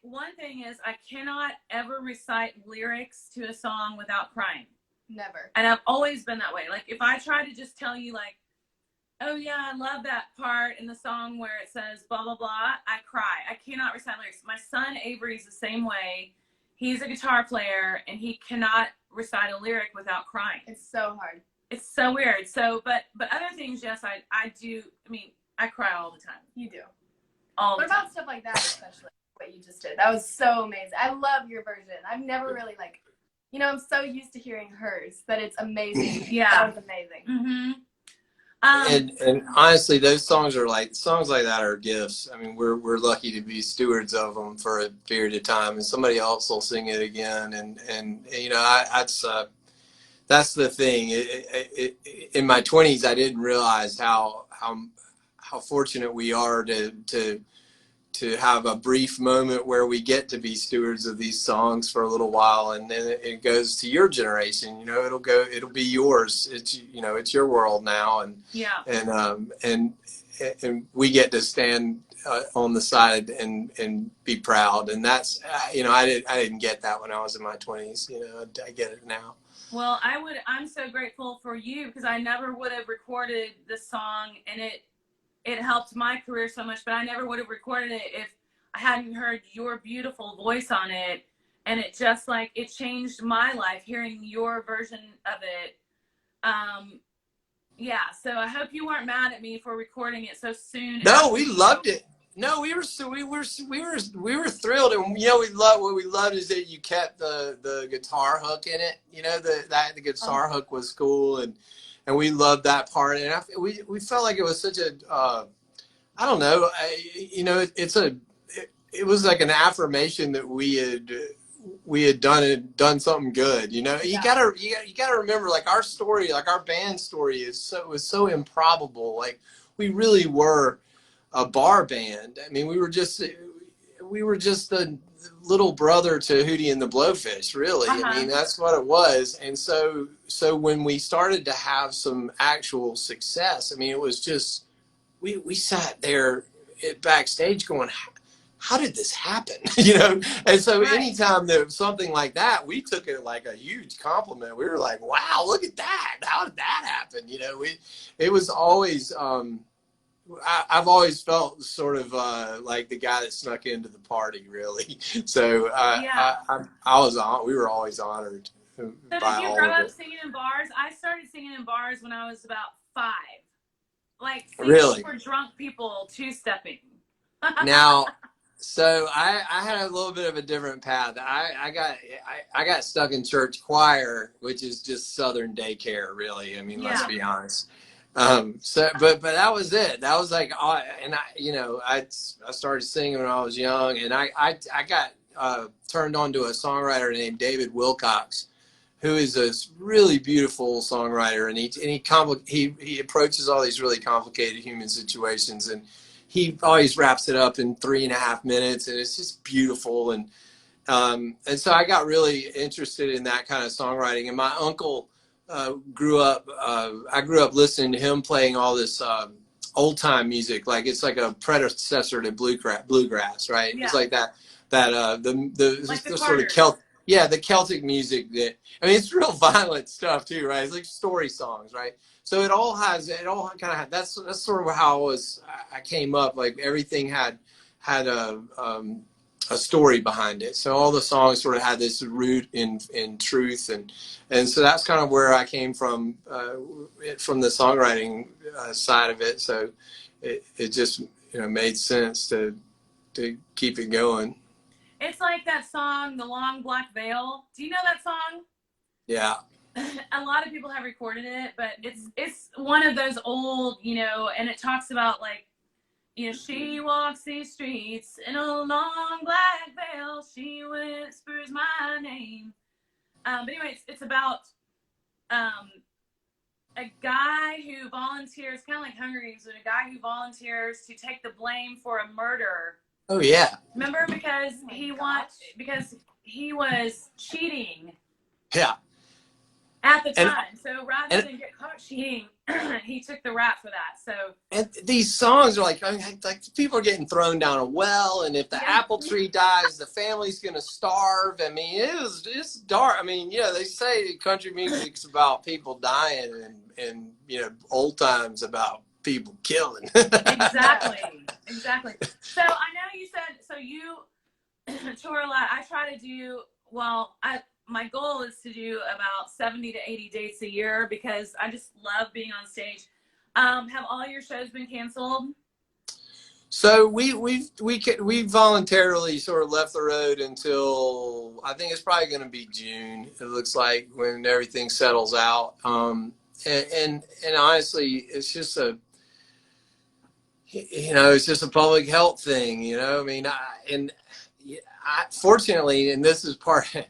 one thing is I cannot ever recite lyrics to a song without crying. Never. And I've always been that way. Like if I try to just tell you like, oh yeah, I love that part in the song where it says blah, blah, blah, I cry. I cannot recite lyrics. My son Avery's the same way. He's a guitar player and he cannot recite a lyric without crying. It's so hard. It's so weird. So, but other things, yes, I do. I mean, I cry all the time. You do. All the What time. about stuff like that, especially what you just did? That was so amazing. I love your version. I've never really I'm so used to hearing hers that it's amazing. Yeah. That was amazing. Mm-hmm. And honestly, those songs like that are gifts. I mean, we're lucky to be stewards of them for a period of time, and somebody else will sing it again. And that's the thing. In my 20s, I didn't realize how fortunate we are to have a brief moment where we get to be stewards of these songs for a little while, and then it goes to your generation. You know, it'll be yours. It's, you know, it's your world now, and Yeah. And we get to stand on the side and be proud. And that's, you know, I didn't get that when I was in my 20s. You know, I get it now. Well, I'm so grateful for you, because I never would have recorded the song, and it helped my career so much, but I never would have recorded it if I hadn't heard your beautiful voice on it. And it just, like, it changed my life hearing your version of it. Yeah, so I hope you weren't mad at me for recording it so soon. No, we loved it. No, we were thrilled, and you know, what we loved is that you kept the guitar hook in it. You know, the guitar hook was cool, and we loved that part. And we felt like it was such a I don't know, you know, it was like an affirmation that we had done something good. You know, you gotta remember, like, our story, like our band story was so improbable. Like, we really were a bar band. I mean, we were just the little brother to Hootie and the Blowfish, really. I mean, that's what it was. And so when we started to have some actual success, I mean, it was just, we sat there backstage going, how did this happen? You know? And so anytime there was something like that, we took it like a huge compliment. We were like, wow, look at that. How did that happen? You know, it was always, I've always felt sort of like the guy that snuck into the party, really. So we were always honored. So did you grow up singing in bars? I started singing in bars when I was about 5. Like, singing for drunk people, two-stepping. Now, so I had a little bit of a different path. I got stuck in church choir, which is just Southern daycare, really. I mean, let's be honest. But that was it. That was like, and I started singing when I was young, and I got turned on to a songwriter named David Wilcox, who is a really beautiful songwriter, and he approaches all these really complicated human situations, and he always wraps it up in 3.5 minutes, and it's just beautiful. And so I got really interested in that kind of songwriting, and my uncle I grew up listening to him playing all this old time music. Like, it's like a predecessor to bluegrass, right? Yeah. It's like the sort of the Celtic music that, I mean, it's real violent stuff too, right? It's like story songs, right? So it all kind of had, that's sort of how I came up. Like, everything had a story behind it. So all the songs sort of had this root in truth, and so that's kind of where I came from the songwriting side of it. So it just, you know, made sense to keep it going. It's like that song, The Long Black Veil. Do you know that song? Yeah. A lot of people have recorded it, but it's one of those old, you know, and it talks about, like, you know, she walks these streets in a long black veil. She whispers my name. But anyway, it's about a guy who volunteers, kind of like Hunger Games, but a guy who volunteers to take the blame for a murder. Oh yeah. Remember, because he was cheating. Yeah. At the time, so rather than get caught cheating, he took the rap for that. So, and these songs are like people are getting thrown down a well, and if the apple tree dies, the family's gonna starve. I mean, it's dark. I mean, you know, they say country music's about people dying, and you know, old times about people killing. Exactly. So I know you said, so you tour a lot. I try to do, my goal is to do about 70 to 80 dates a year, because I just love being on stage. Have all your shows been canceled? So we voluntarily sort of left the road until, I think it's probably going to be June. It looks like, when everything settles out. And honestly, it's just it's just a public health thing. You know, I mean, I fortunately, and this is part of.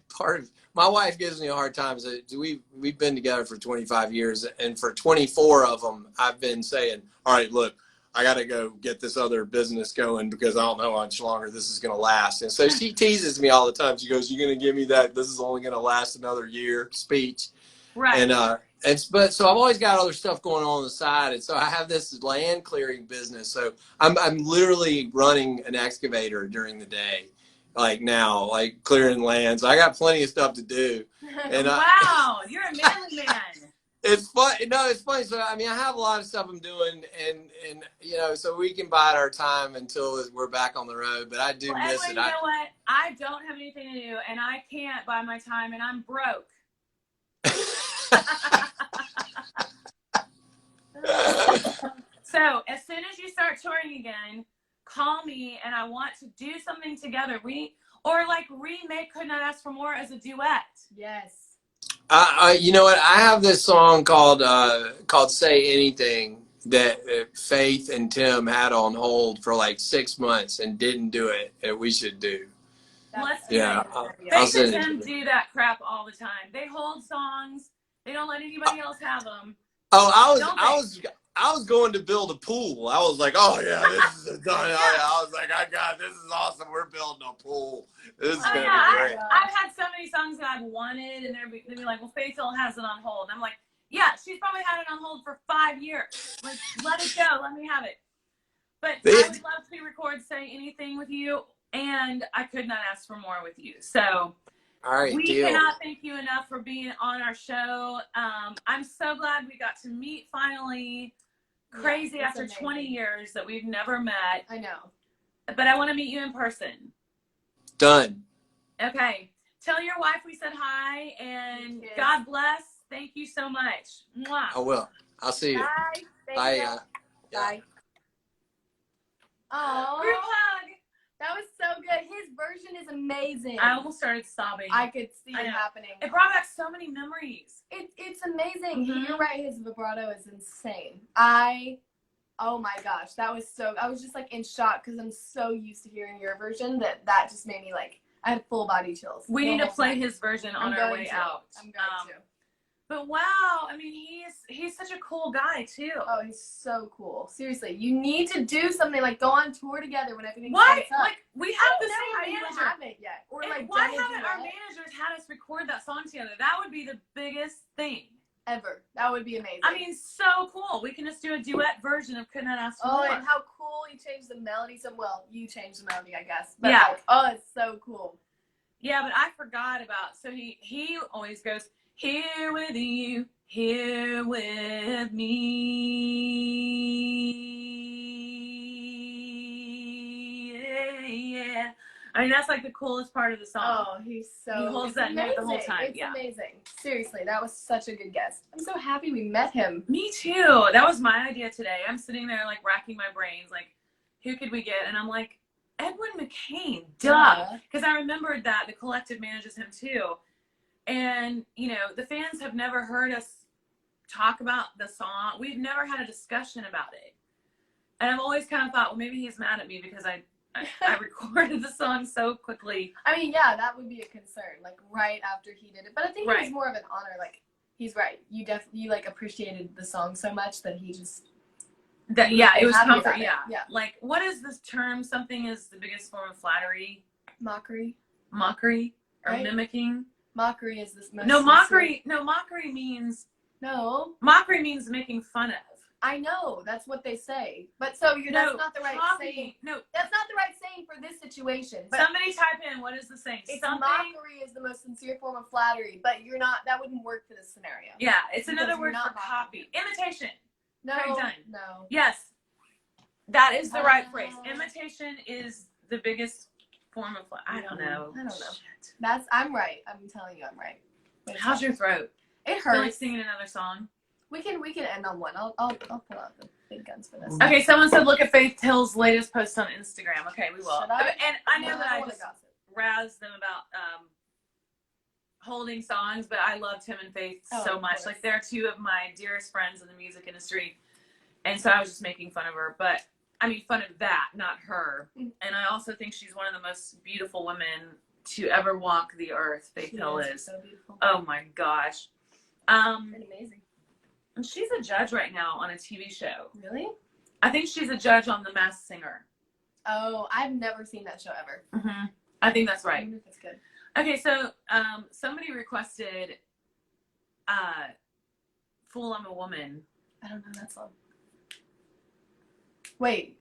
My wife gives me a hard time. So we've been together for 25 years, and for 24 of them, I've been saying, all right, look, I got to go get this other business going because I don't know how much longer this is going to last. And so she teases me all the time. She goes, "You're going to give me that this is only going to last another year" speech. Right. But so I've always got other stuff going on the side, and so I have this land clearing business. So I'm literally running an excavator during the day, like now, like clearing land. So I got plenty of stuff to do. And wow, you're a manly man. it's fun. No, it's funny. So I mean, I have a lot of stuff I'm doing, and you know, so we can bide our time until we're back on the road. But I do miss Edwin, it. you know what? I don't have anything to do, and I can't buy my time, and I'm broke. So as soon as you start touring again, call me, and I want to do something together. Remake "Could Not Ask for More" as a duet. Yes. You know what? I have this song called "Say Anything" that Faith and Tim had on hold for like 6 months and didn't do it. And we should do. Let's do Yeah, it. I'll Faith send and it Tim to you. do that crap all the time. They hold songs. They don't let anybody else have them. Oh, I was going to build a pool. I was like, oh yeah, this is done. I was like, this is awesome. We're building a pool. This is gonna be great. I've had so many songs that I've wanted, and they'd be like, well, Faith Hill has it on hold. And I'm like, yeah, she's probably had it on hold for 5 years. Like, let it go. Let me have it. But I would love to record "Say Anything" with you, and I could not ask for more with you. So all right, we deal. cannot thank you enough for being on our show. I'm so glad we got to meet finally. Crazy after amazing. 20 years that we've never met. I know. But I want to meet you in person. Done. Okay. Tell your wife we said hi, and Yes. God bless. Thank you so much. Mwah. I will. I'll see you. Bye. Bye. You. Bye. Oh, Group hug. that was so good. His version is amazing. I almost started sobbing. I could see I it know. happening. It brought back so many memories. It's amazing. Mhm. You're right. His vibrato is insane. Oh my gosh, that was so. I was just like in shock because I'm so used to hearing your version that just made me like I had full body chills. We the need to whole play time. his version on I'm our going way to. out. I'm going to. But wow, I mean, he's such a cool guy too. Oh, he's so cool. Seriously, you need to do something like go on tour together when everything Why? starts up. Like we I have don't the know how same you manager. haven't yet, or And like why done a haven't our duet managers had us record that song together? That would be the biggest thing. ever. That would be amazing. I mean, so cool. We can just do a duet version of "Could Not Ask for oh, More." and how cool you changed the melody. So well, you changed the melody, I guess. But Yeah. like, oh, it's so cool. Yeah, but I forgot about. So he always goes, "Here with you, here with me." Yeah. I mean, that's like the coolest part of the song. Oh, he's so. He holds it's that note the whole amazing. time, It's yeah. amazing. Seriously, that was such a good guest. I'm so happy we met him. Me too. That was my idea today. I'm sitting there like racking my brains, like, who could we get? And I'm like, Edwin McCain, duh. Yeah. Because I remembered that the collective manages him too. And, you know, the fans have never heard us talk about the song. We've never had a discussion about it. And I've always kind of thought, well, maybe he's mad at me because I recorded the song so quickly. I mean, yeah, that would be a concern, like right after he did it. But I think it was Right. more of an honor. Like, he's right. You definitely like appreciated the song so much that he just. That, yeah, it was Happy comfort. about it. Yeah. Yeah. Like, what is this term? Something is the biggest form of flattery, Mockery. mockery, or Right. mimicking. Mockery is this most. No, sincere- mockery means making fun of. I know that's what they say, but so that's not the right copying. saying. No, That's not the right saying for this situation. But somebody type in what is the saying? it's Something. mockery is the most sincere form of flattery, but you're not. That wouldn't work for this scenario. Yeah, it's Because another you're word not for copy. Imitation. No, Craig Dunn. no. Yes, that is the right Oh. phrase. Imitation is the biggest form of I don't know. I don't know. Shit. I'm right. I'm telling you, I'm right. But it's How's not- your throat? It Feel like hurts. singing another song. We can end on one. I'll pull out the big guns for this. Okay, someone said look at Faith Hill's latest post on Instagram. Okay, we will. Should I? And I know No, that don't I wanna just gossip. razzed them about holding songs, but I love Tim and Faith Oh, so of much. course. Like they're two of my dearest friends in the music industry, and so I was just making fun of her. But I mean, fun of that, not her. Mm. And I also think she's one of the most beautiful women to ever walk the earth. Faith She Hill is is. so beautiful. Oh my gosh. And amazing. And she's a judge right now on a TV show. Really? I think she's a judge on The Masked Singer. Oh, I've never seen that show ever. Mm-hmm. I think that's I right. wonder if it's good. Okay, so somebody requested Fool I'm a Woman. I don't know that song. Wait.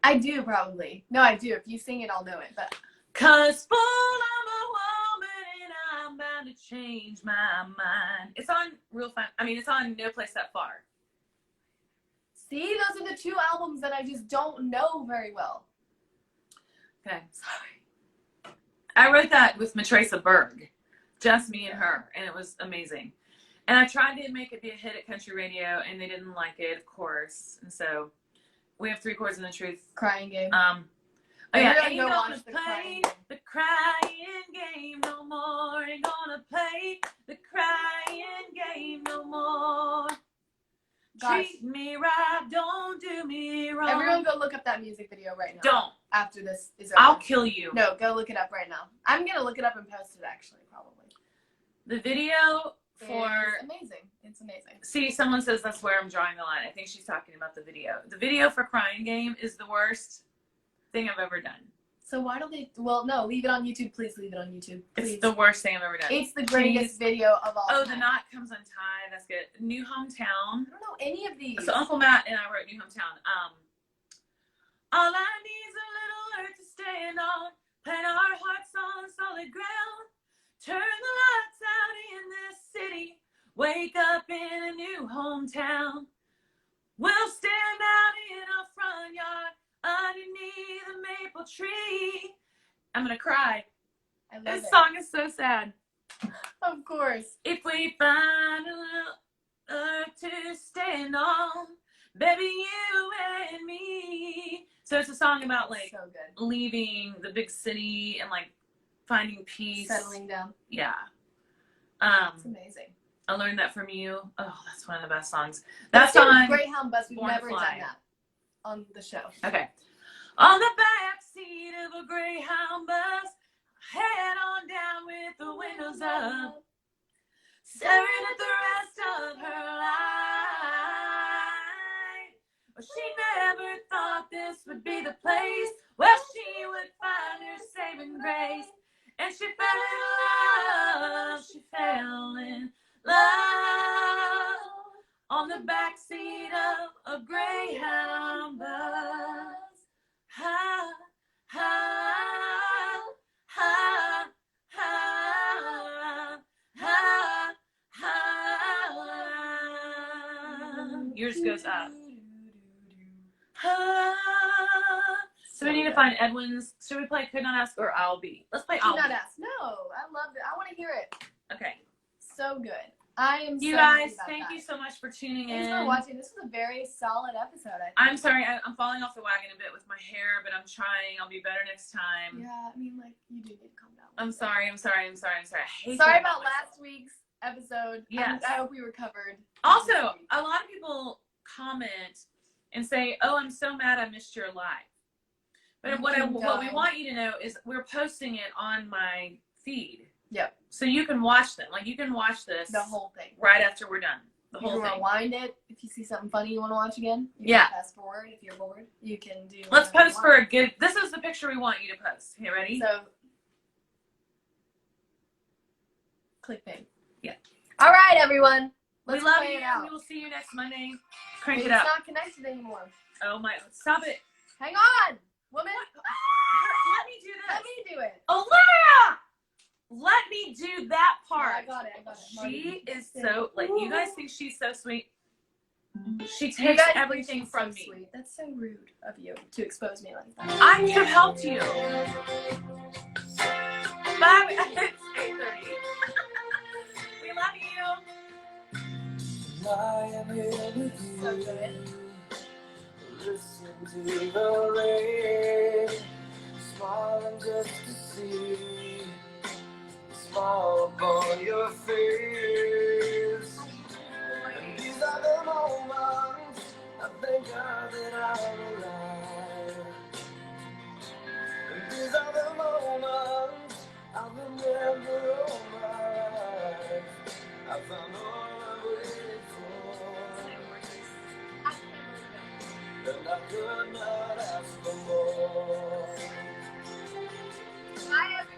I do probably. No, I do. If you sing it, I'll know it. But 'Cause fool I'm a woman and I'm bound to change my mind. It's on it's on No Place That Far. see, those are the two albums that I just don't know very well. Okay, sorry. I wrote that with Matresa Berg, just me and her, and it was amazing. And I tried to make it be a hit at country radio, and they didn't like it, of course. And so we have 3 Chords in the Truth. Crying Game. Oh yeah, Everyone ain't go gonna watch the play Crying the crying game no more. Ain't gonna play the crying game no more. Gosh. Treat me right, don't do me wrong. Everyone go look up that music video right now. Don't. After this is over. I'll kill you. No, go look it up right now. I'm going to look it up and post it, actually, probably. The video for... It's amazing. It's amazing. See, someone says that's where I'm drawing the line. I think she's talking about the video. The video for Crying Game is the worst thing I've ever done. So why don't they... Well, no, leave it on YouTube. Please leave it on YouTube. Please. It's the worst thing I've ever done. It's the greatest video of all Oh, time. The Knot Comes Untied. That's good. New Hometown. I don't know any of these. So Uncle Matt and I wrote New Hometown. All I need is a little earth to stand on. Plant our hearts on solid ground. Turn the lights out in this city. Wake up in a new hometown. We'll stand out in our front yard underneath a maple tree. I'm gonna cry. I love This it. song is so sad. Of course. If we find a little earth to stand on, baby, you and me. So it's a song about like So good. leaving the big city and like finding peace. Settling down. Yeah. It's amazing. I learned that from you. Oh, that's one of the best songs. That's Let's do on Greyhound Bus. We've Born to never done Fly. that on the show. Okay. On the back seat of a Greyhound bus, head on down with the windows up, staring at the rest of her life. Well, she never thought this would be the place where she would find her saving grace. And she fell in love, she fell in love on the back seat of a Greyhound bus. Ha, ha, ha, ha, ha, ha. Yours goes up. Ha. So we need to find Edwin's. Should we play Could Not Ask or I'll Be? Let's play I'll Do not Be. ask. No, I loved it. I want to hear it. Okay. So good. I am You so guys, happy about thank that. you so much for tuning Thanks in. for watching. This was a very solid episode, I think. I'm sorry, I'm falling off the wagon a bit with my hair, but I'm trying. I'll be better next time. Yeah, I mean, like, you do need to calm down. I'm sorry. I hate Sorry talking about myself. last week's episode. Yes. I hope we recovered. Also, this week. a lot of people comment and say, "Oh, I'm so mad I missed your live." But what we want you to know is we're posting it on my feed. Yep. So you can watch them. Like you can watch this The whole thing. right after we're done. The You whole can thing. rewind it if you see something funny you want to watch again. You Yeah. can fast forward if you're bored. You can do. Let's whatever you post for want. a good. This is the picture we want you to post. Okay, ready? So, clickbait. Yeah. All right, everyone. We Let's love play you. it out. We will see you next Monday. Crank It's it up. not connected anymore. Oh my! Stop it. Hang on, woman. Let me do this. Let me do it. Olivia! Let me do that part. I got it. She is so, like, you guys think she's so sweet? She You takes guys think everything she's from so me. Sweet. That's so rude of you to expose me like that. I could have helped you. Bye. It's 8:30. We love you. Lying here with So good. you, listen to the rain, smiling just to see the smile upon your face. And these are the moments I thank God that I'm alive. And these are the moments I'll remember all my life. I found all I waited for. I can't believe it. and I could not ask for more. I have